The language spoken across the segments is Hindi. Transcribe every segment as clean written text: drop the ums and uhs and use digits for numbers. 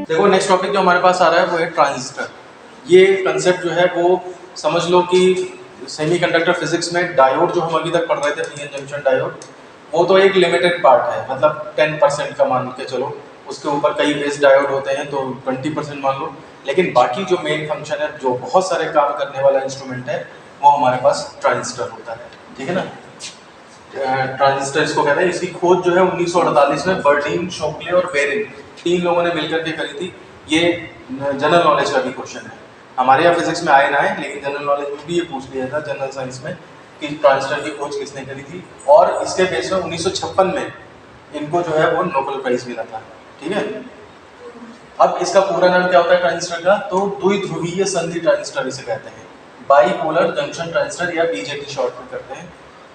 देखो नेक्स्ट टॉपिक जो हमारे पास आ रहा है वो है ट्रांजिस्टर। ये कंसेप्ट जो है वो समझ लो कि सेमीकंडक्टर फिजिक्स में डायोड जो हम अभी तक पढ़ रहे थे, पीएन जंक्शन डायोड, वो तो एक लिमिटेड पार्ट है, मतलब 10% का मान के चलो। उसके ऊपर कई बेस डायोड होते हैं तो 20% मान लो। लेकिन बाकी जो मेन फंक्शन है, जो बहुत सारे काम करने वाला इंस्ट्रूमेंट है, वो हमारे पास ट्रांजिस्टर होता है। ठीक है ना। ट्रांजिस्टर इसको कहते हैं। इसकी खोज जो है 1948 में बर्लिन, शोकले और बेरिन, 3 लोगों ने मिलकर के करी थी। ये जनरल नॉलेज का भी क्वेश्चन है, हमारे यहाँ फिजिक्स में आए ना आए, लेकिन जनरल नॉलेज में भी ये पूछ लिया था जनरल साइंस में कि ट्रांजिस्टर की खोज किसने करी थी। और इसके बेस में 1956 में इनको जो है वो नोबेल प्राइज मिला था। ठीक है। अब इसका पूरा नाम क्या होता है ट्रांजिस्टर का, तो द्विध्रुवीय संधि ट्रांजिस्टर इसे कहते हैं। बाईपोलर जंक्शन ट्रांजिस्टर या बीजेटी शॉर्ट में करते हैं,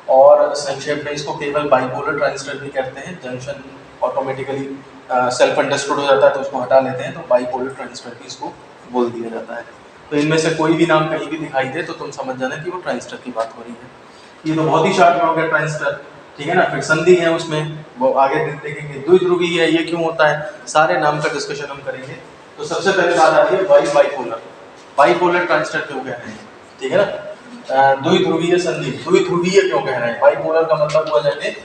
और संक्षेप में इसको केवल बाईपोलर ट्रांजिस्टर भी कहते हैं। जंक्शन ऑटोमेटिकली सेल्फ अंडरस्टूड हो जाता है तो उसको हटा लेते हैं, तो बाईपोलर ट्रांजिस्टर भी इसको बोल दिया जाता है। तो इनमें से कोई भी नाम कहीं भी दिखाई दे तो तुम समझ जाना कि वो ट्रांजिस्टर की बात हो रही है। ये तो बहुत ही शार्ट में हो गया ट्रांजिस्टर। ठीक है ना। फिर संधि है उसमें, वो आगे देखेंगे। द्विध्रुवीय है, ये क्यों होता है, सारे नाम का डिस्कशन हम करेंगे। तो सबसे पहले बात आती है बाईपोलर। बाईपोलर ट्रांजिस्टर क्यों कह रहे हैं, ठीक है ना। द्विध्रुवीय संधि, द्विध्रुवीय क्यों कह रहे हैं, बाईपोलर का मतलब हुआ जाए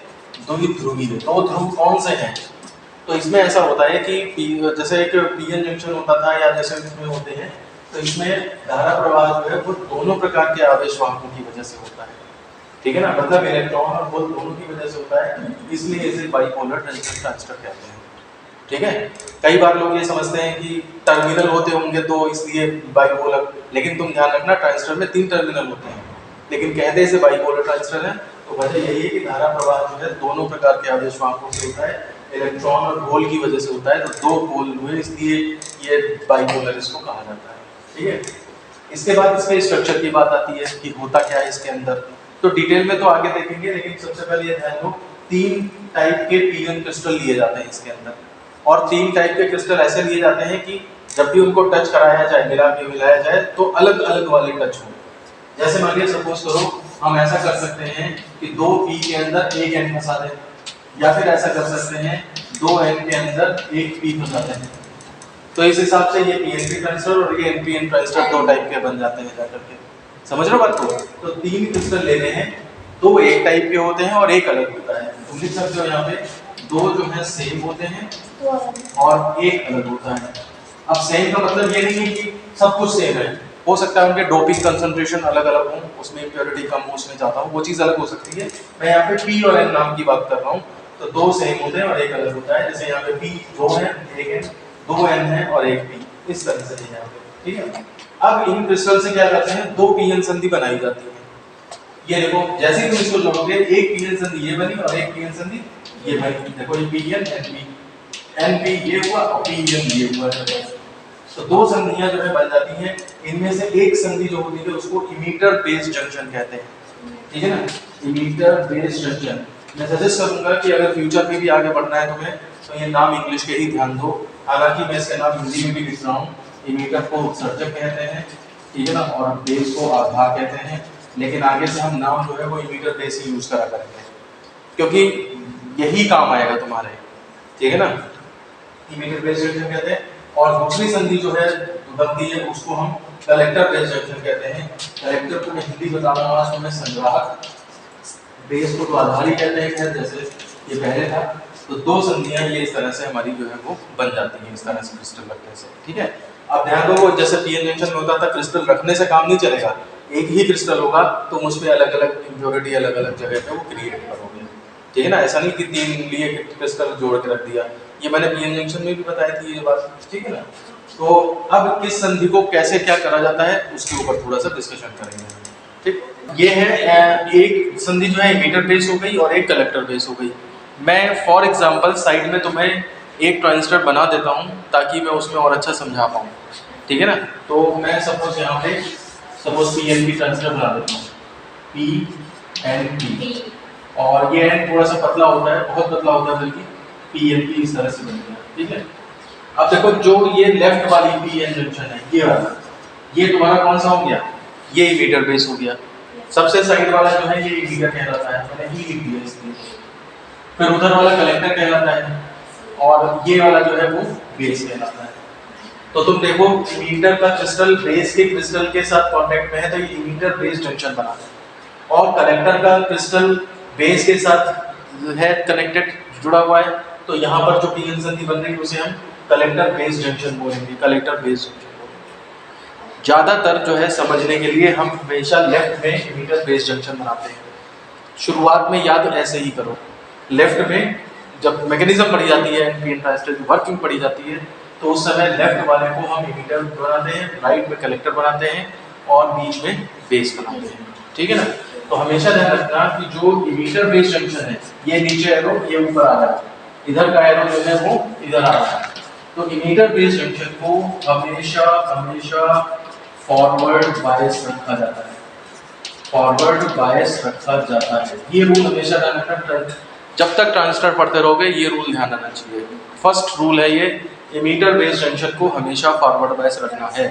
द्विध्रुवीय, दो ध्रुव कौन से हैं। तो इसमें ऐसा होता है कि जैसे एक पीएन जंक्शन होता था या जैसे इसमें होते हैं, तो इसमें धारा प्रवाह जो है वो दोनों प्रकार के आवेश वाहकों की वजह से होता है। ठीक है ना, मतलब इलेक्ट्रॉन और होल दोनों की वजह से होता है, इसलिए इसे बाईपोलर ट्रांजिस्टर कहते हैं। ठीक है। कई बार लोग ये समझते हैं कि टर्मिनल होते होंगे तो इसलिए बाईपोलर, लेकिन तुम ध्यान रखना ट्रांजिस्टर में 3 टर्मिनल होते हैं, लेकिन कहते इसे बाईपोलर ट्रांजिस्टर है। तो वजह यही है कि धारा प्रवाह जो है दोनों प्रकार के आवेश वाहकों से होता है, इलेक्ट्रॉन और होल की वजह से होता है। तो 2 होल हुए, इसलिए ये बाईपोलर इसको कहा जाता है। ठीक है। इसके बाद इसके स्ट्रक्चर की बात आती है कि होता क्या है इसके अंदर। तो डिटेल में तो आगे देखेंगे, लेकिन सबसे पहले ये ध्यान दो, 3 टाइप के पीएन क्रिस्टल लिए जाते हैं इसके अंदर। और 3 टाइप के क्रिस्टल ऐसे लिए जाते हैं कि जब भी उनको टच कराया जाए, मिलाया जाए, तो अलग अलग वाले टच हो। जैसे मानिए सपोज करो हम ऐसा कर सकते हैं कि 2 पी के अंदर 1 एन फंसा दें, या फिर ऐसा कर सकते हैं 2 एन के अंदर 1 पी फंसा दें। तो इस हिसाब से ये पीएनपी ट्रांजिस्टर और ये एनपीएन ट्रांजिस्टर 2 टाइप के बन जाते हैं जाकर के। समझ रहे हो बात को। तो 3 क्रिस्टल लेने हैं, 2 एक टाइप के होते हैं और एक अलग होता है। तुम लिख सकते हो यहाँ पे 2 जो है सेम होते हैं और एक अलग होता है। अब सेम का मतलब ये नहीं है कि सब कुछ सेम है, हो सकता है उनके डोपिंग कंसंट्रेशन अलग अलग हो, उसमें प्योरिटी कम हो, उसमें ज़्यादा हो, वो चीज़ अलग हो सकती है। मैं यहाँ पे पी और एन नाम की बात कर रहा हूँ। तो 2 सेम होते हैं और एक अलग होता है। जैसे यहाँ पे पी 2 है, एक है, 2 एन है और एक पी, इस तरह से है यहाँ पे। ठीक है। अब इन क्रिस्टल से क्या करते हैं, 2 पीएन संधि बनाई जाती है। ये देखो जैसे ही तुम इसको जोड़ोगे, एक पीएन संधि ये बनी और एक पीएन संधि ये बनी। देखो ये पीएन एनपी, एनपी ये हुआ और पीएन ये हुआ। तो 2 संधियां जो है बन जाती हैं। इनमें से एक संधि जो होती है उसको इमीटर बेस जंक्शन कहते हैं। ठीक है ना, इमीटर बेस जंक्शन। मैं सजेस्ट करूंगा कि अगर फ्यूचर में भी आगे बढ़ना है तुम्हें, तो ये नाम इंग्लिश के ही ध्यान दो। हालांकि मैं इसका नाम हिंदी में भी लिख रहा हूँ। इमीटर को उत्सर्जक कहते हैं, ठीक है ना, और बेस को आधार कहते हैं। लेकिन आगे से हम नाम जो है वो इमीटर बेस ही यूज करा करेंगे, क्योंकि यही काम आएगा तुम्हारे। ठीक है ना, इमीटर बेस जंक्शन कहते हैं। और दूसरी संधि जो है बनती है उसको हम कलेक्टर बेस जंक्शन कहते हैं। कलेक्टर को मैं हिंदी बता रहा हूँ आज तुम्हें, संग्राहक। बेस को तो आधार ही कहते हैं, जैसे ये पहले था। तो 2 संधियां ये इस तरह से हमारी जो है वो बन जाती हैं, इस तरह से क्रिस्टल रखने से। ठीक है। अब ध्यान दो, जैसे पीएन जंक्शन में होता था, क्रिस्टल रखने से काम नहीं चलेगा। एक ही क्रिस्टल होगा, तुम उसमें अलग अलग इम्प्योरिटी अलग अलग जगह पे वो क्रिएट करोगे। ठीक है ना, ऐसा नहीं कि 3 लिए क्रिस्टल जोड़ के रख दिया। ये मैंने पीएन जंक्शन में भी बताई थी ये बात। ठीक है ना। तो अब किस संधि को कैसे क्या करा जाता है उसके ऊपर थोड़ा सा डिस्कशन करेंगे। ठीक, ये है एक संधि जो है इमीटर बेस हो गई और एक कलेक्टर बेस हो गई। मैं फॉर एग्जांपल साइड में तुम्हें एक ट्रांजिस्टर बना देता हूँ ताकि मैं उसमें और अच्छा समझा पाऊँ। ठीक है ना। तो मैं सपोज यहाँ पे पीएनपी ट्रांजिस्टर बना देता हूँ, पीएनपी, और ये एन थोड़ा सा पतला होता है, बहुत पतला होता है, बल्कि पीएनपी इस तरह से बन गया। ठीक है। अब देखो जो ये लेफ्ट वाली पीएन जंक्शन है, ये वाला, ये तुम्हारा कौन सा हो गया, ये इमीटर बेस हो गया। सबसे साइड वाला जो है ये इमीटर कहलाता है, मैंने ई लिख दिया इसलिए। फिर उधर वाला कलेक्टर कहलाता है और ये वाला जो है वो बेस कहलाता है। तो तुम देखो इमीटर का क्रिस्टल बेस के क्रिस्टल के साथ कांटेक्ट में है तो ये इमीटर बेस जंक्शन बनाता है, और कलेक्टर का क्रिस्टल बेस के साथ है कनेक्टेड, जुड़ा हुआ है, तो यहाँ पर जो पीएन संधि बन रही है उसे हम कलेक्टर बेस जंक्शन बोलेंगे, कलेक्टर बेस जंक्शन बोलेंगे। ज्यादातर जो है समझने के लिए हम हमेशा लेफ्ट में इमीटर बेस जंक्शन बनाते हैं। शुरुआत में याद ऐसे ही करो, लेफ्ट में जब मैकेनिज्म पढ़ी जाती है एनपीएन ट्रांजिस्टर की वर्किंग पढ़ी जाती है तो उस समय लेफ्ट वाले को हम इमीटर बनाते हैं, राइट में कलेक्टर बनाते हैं और बीच में बेस बनाते हैं, ठीक है ना। तो हमेशा ध्यान रखना कि जो इमीटर बेस जंक्शन है ये नीचे एरो, ये ऊपर आ रहा है, इधर का एरो जो है वो इधर आ रहा है। तो इमीटर बेस जंक्शन को हमेशा हमेशा फॉरवर्ड बायस रखा जाता है, फॉरवर्ड बायस रखा जाता है। ये रूल हमेशा ध्यान रखना, जब तक ट्रांजिस्टर पढ़ते रहोगे ये रूल ध्यान रखना चाहिए। फर्स्ट रूल है ये, इमीटर बेस जंक्शन को हमेशा फॉरवर्ड बायस रखना है।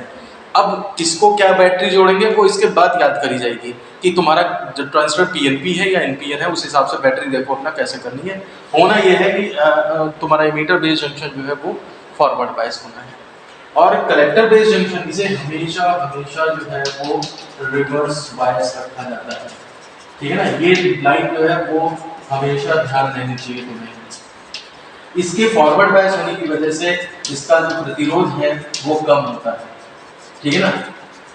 अब किसको क्या बैटरी जोड़ेंगे वो इसके बाद याद करी जाएगी कि तुम्हारा जो ट्रांजिस्टर पीएनपी है या एनपीएन है उस हिसाब से बैटरी देखो अपना कैसे करनी है। होना यह है कि तुम्हारा इमीटर बेस जंक्शन जो है वो फॉरवर्ड बायस होना है, और कलेक्टर बेस जंक्शन इसे हमेशा हमेशा जो है वो रिवर्स बायस रखा जाता है, ठीक है ना। ये लाइन जो है वो हमेशा ध्यान देनी चाहिए तुम्हें। इसके फॉरवर्ड बायस होने की वजह से इसका जो प्रतिरोध है वो कम होता है, ठीक है ना,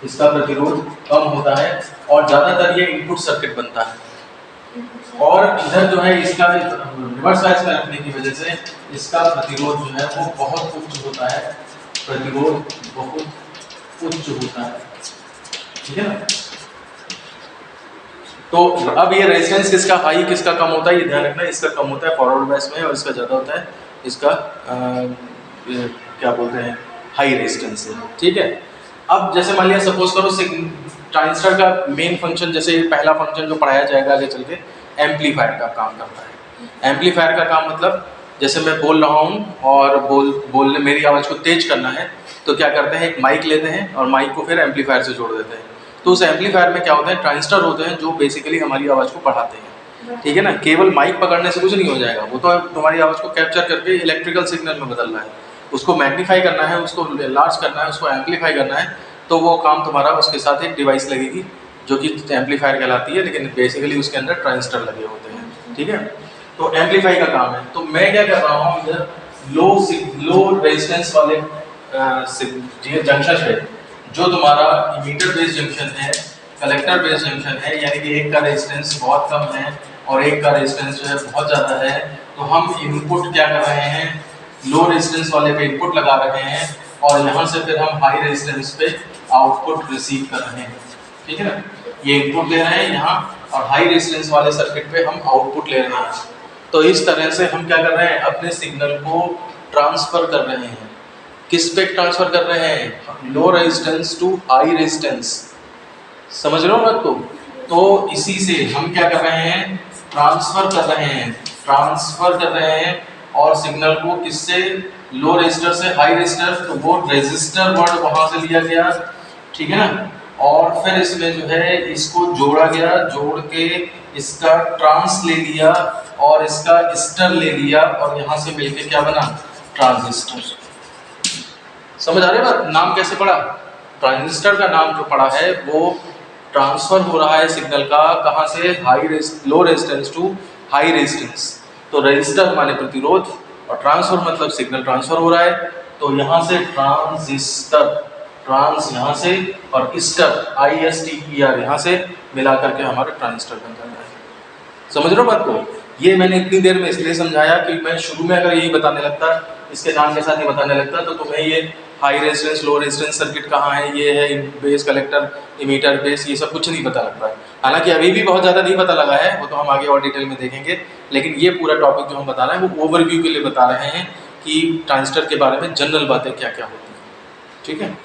इसका प्रतिरोध कम होता है और ज्यादातर ये इनपुट सर्किट बनता है। और इधर जो है इसका रिवर्स बायस में रखने की वजह से इसका प्रतिरोध जो है वो बहुत उच्च होता है, प्रतिरोध बहुत उच्च होता है, ठीक है ना। तो अब ये रेजिस्टेंस किसका हाई किसका कम होता है ये ध्यान रखना, इसका कम होता है फॉरवर्ड बायस में और इसका ज़्यादा होता है इसका क्या बोलते हैं हाई रेजिस्टेंस से, ठीक है। अब जैसे मान लिया सपोज करो ट्रांजिस्टर का मेन फंक्शन, जैसे पहला फंक्शन जो पढ़ाया जाएगा आगे चल के एम्पलीफायर का काम करता है। एम्पलीफायर का काम मतलब जैसे मैं बोल रहा हूँ और बोलने मेरी आवाज़ को तेज करना है तो क्या करते हैं, एक माइक लेते हैं और माइक को फिर एम्पलीफायर से जोड़ देते हैं। तो उस एम्पलीफायर में क्या होता है, ट्रांजिस्टर होते हैं जो बेसिकली हमारी आवाज़ को बढ़ाते हैं, ठीक है ना। केवल माइक पकड़ने से कुछ नहीं हो जाएगा, वो तो तुम्हारी आवाज़ को कैप्चर करके इलेक्ट्रिकल सिग्नल में बदलना है, उसको मैग्नीफाई करना है, उसको लार्ज करना है, उसको एम्पलीफाई करना है, तो वो काम तुम्हारा उसके साथ एक डिवाइस लगेगी जो कि एम्पलीफायर कहलाती है, लेकिन बेसिकली उसके अंदर ट्रांजिस्टर लगे होते हैं, ठीक है। तो एम्पलीफाई का काम है। तो मैं क्या कर रहा हूँ, इधर लो रेजिस्टेंस वाले जंक्शन है जो तुम्हारा इमीटर बेस जंक्शन है, कलेक्टर बेस जंक्शन है, यानी कि एक का रेजिस्टेंस बहुत कम है और एक का रेजिस्टेंस जो है बहुत ज़्यादा है, तो हम इनपुट क्या कर रहे हैं, लो रेजिस्टेंस वाले पे इनपुट लगा रहे हैं और यहाँ से फिर हम हाई रेजिस्टेंस पे आउटपुट रिसीव कर रहे हैं, ठीक है ना। ये इनपुट ले रहे हैं यहाँ और हाई रेजिस्टेंस वाले सर्किट पे हम आउटपुट ले रहे हैं। तो इस तरह से हम क्या कर रहे हैं, अपने सिग्नल को ट्रांसफर कर रहे हैं। किस पे ट्रांसफर कर रहे हैं, low resistance to high resistance, समझ रहे हो बात को। तो इसी से हम क्या कर रहे हैं, ट्रांसफर कर रहे हैं, ट्रांसफर कर रहे हैं और सिग्नल को किससे, लो रेजिस्टर से हाई रेजिस्टर, तो वो रेजिस्टर वर्ड वहां से लिया गया, ठीक है ना, और फिर इसमें जो है इसको जोड़ा गया, जोड़ के इसका ट्रांस ले लिया और इसका स्टर ले लिया और यहाँ से मिलके क्या बना, ट्रांजिस्टर। समझ आ रही है बात, नाम कैसे पड़ा, ट्रांजिस्टर का नाम जो पड़ा है वो ट्रांसफर हो रहा है सिग्नल का, कहाँ से, low resistance to high resistance. तो रेजिस्टर माने प्रतिरोध और ट्रांसफर मतलब सिग्नल ट्रांसफर हो रहा है, तो यहाँ से ट्रांजिस्टर, ट्रांस यहाँ से और स्टर ISTER यहाँ से मिला करके हमारा ट्रांजिस्टर बन जाता है। समझ रहे हो बात को। ये मैंने इतनी देर में इसलिए समझाया कि मैं शुरू में अगर यही बताने लगता, इसके नाम के साथ ही बताने लगता, तो तुम्हें ये high resistance low resistance circuit कहाँ है, ये है बेस कलेक्टर इमीटर बेस, ये सब कुछ नहीं पता लगता है। हालांकि अभी भी बहुत ज़्यादा नहीं पता लगा है, वो तो हम आगे और डिटेल में देखेंगे, लेकिन ये पूरा टॉपिक जो हम बता रहे हैं वो ओवरव्यू के लिए बता रहे हैं कि ट्रांजिस्टर के बारे में जनरल बातें क्या क्या होती हैं, ठीक है।